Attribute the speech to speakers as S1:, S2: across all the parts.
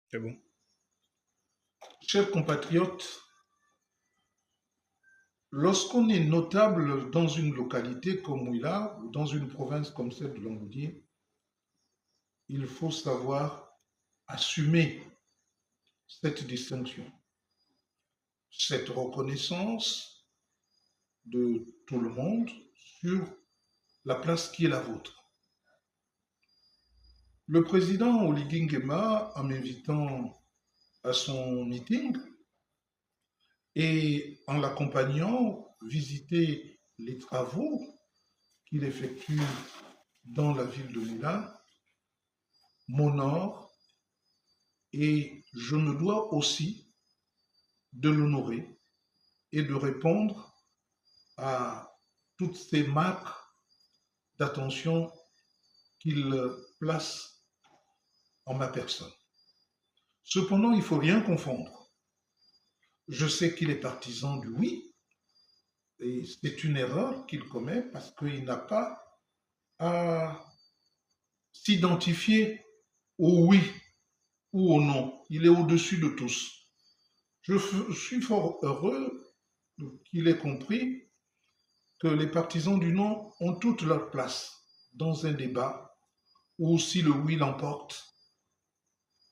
S1: C'est bon.
S2: Chers compatriotes, lorsqu'on est notable dans une localité comme Ouila ou dans une province comme celle de Longoudier, il faut savoir assumer cette distinction, cette reconnaissance de tout le monde sur la place qui est la vôtre. Le président Oligui Nguema, en m'invitant à son meeting et en l'accompagnant visiter les travaux qu'il effectue dans la ville de Ouila, m'honore et je me dois aussi de l'honorer et de répondre à toutes ces marques d'attention qu'il place en ma personne. Cependant, il ne faut rien confondre. Je sais qu'il est partisan du oui, et c'est une erreur qu'il commet parce qu'il n'a pas à s'identifier au oui ou au non. Il est au-dessus de tous. Je suis fort heureux qu'il ait compris que les partisans du non ont toute leur place dans un débat où si le oui l'emporte,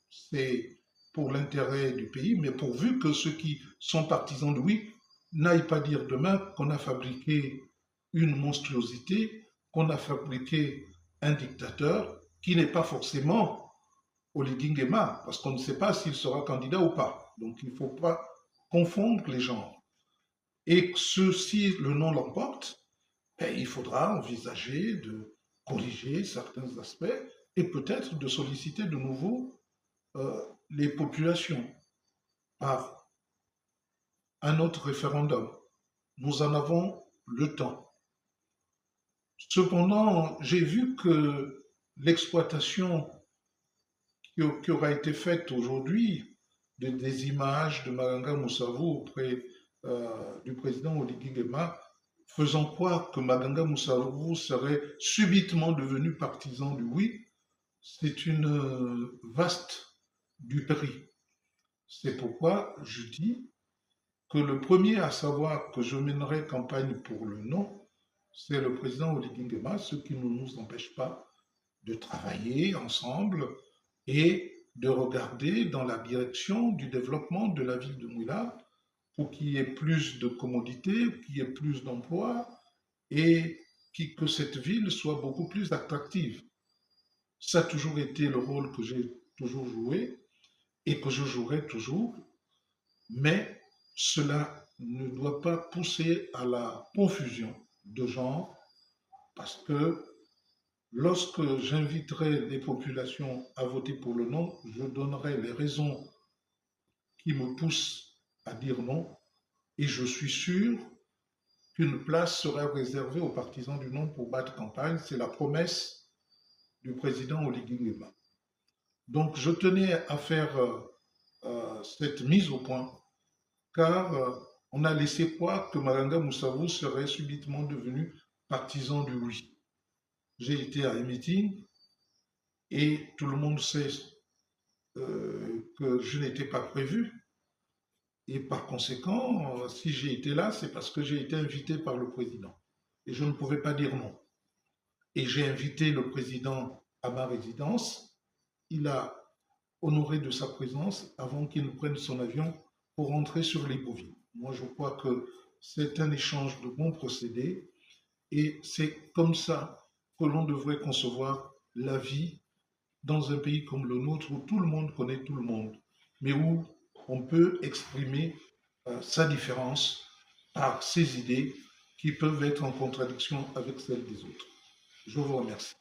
S2: c'est pour l'intérêt du pays, mais pourvu que ceux qui sont partisans du oui n'aillent pas dire demain qu'on a fabriqué une monstruosité, qu'on a fabriqué un dictateur qui n'est pas forcément Oligui Nguema, parce qu'on ne sait pas s'il sera candidat ou pas. Donc il ne faut pas confondre les genres. Et si le non l'emporte, il faudra envisager de corriger certains aspects et peut-être de solliciter de nouveau les populations par un autre référendum. Nous en avons le temps. Cependant, j'ai vu que l'exploitation qui aura été faite aujourd'hui des images de Maganga Moussavou auprès du président Oligui Nguema, faisant croire que Maganga Moussavou serait subitement devenu partisan du oui, c'est une vaste duperie. C'est pourquoi je dis que le premier à savoir que je mènerai campagne pour le non, c'est le président Oligui Nguema, ce qui ne nous empêche pas de travailler ensemble et de regarder dans la direction du développement de la ville de Mouila pour qu'il y ait plus de commodités, qu'il y ait plus d'emplois et que cette ville soit beaucoup plus attractive. Ça a toujours été le rôle que j'ai toujours joué et que je jouerai toujours, mais cela ne doit pas pousser à la confusion de genre parce que lorsque j'inviterai les populations à voter pour le non, je donnerai les raisons qui me poussent à dire non et je suis sûr qu'une place sera réservée aux partisans du non pour battre campagne. C'est la promesse du président Oligui Nguema. Donc je tenais à faire cette mise au point car on a laissé croire que Maganga Moussavou serait subitement devenu partisan du oui. J'ai été à un meeting et tout le monde sait que je n'étais pas prévu. Et par conséquent, si j'ai été là, c'est parce que j'ai été invité par le président. Et je ne pouvais pas dire non. Et j'ai invité le président à ma résidence. Il a honoré de sa présence avant qu'il ne prenne son avion pour rentrer sur Libreville. Moi, je crois que c'est un échange de bons procédés et c'est comme ça que l'on devrait concevoir la vie dans un pays comme le nôtre où tout le monde connaît tout le monde, mais où on peut exprimer sa différence par ses idées qui peuvent être en contradiction avec celles des autres. Je vous remercie.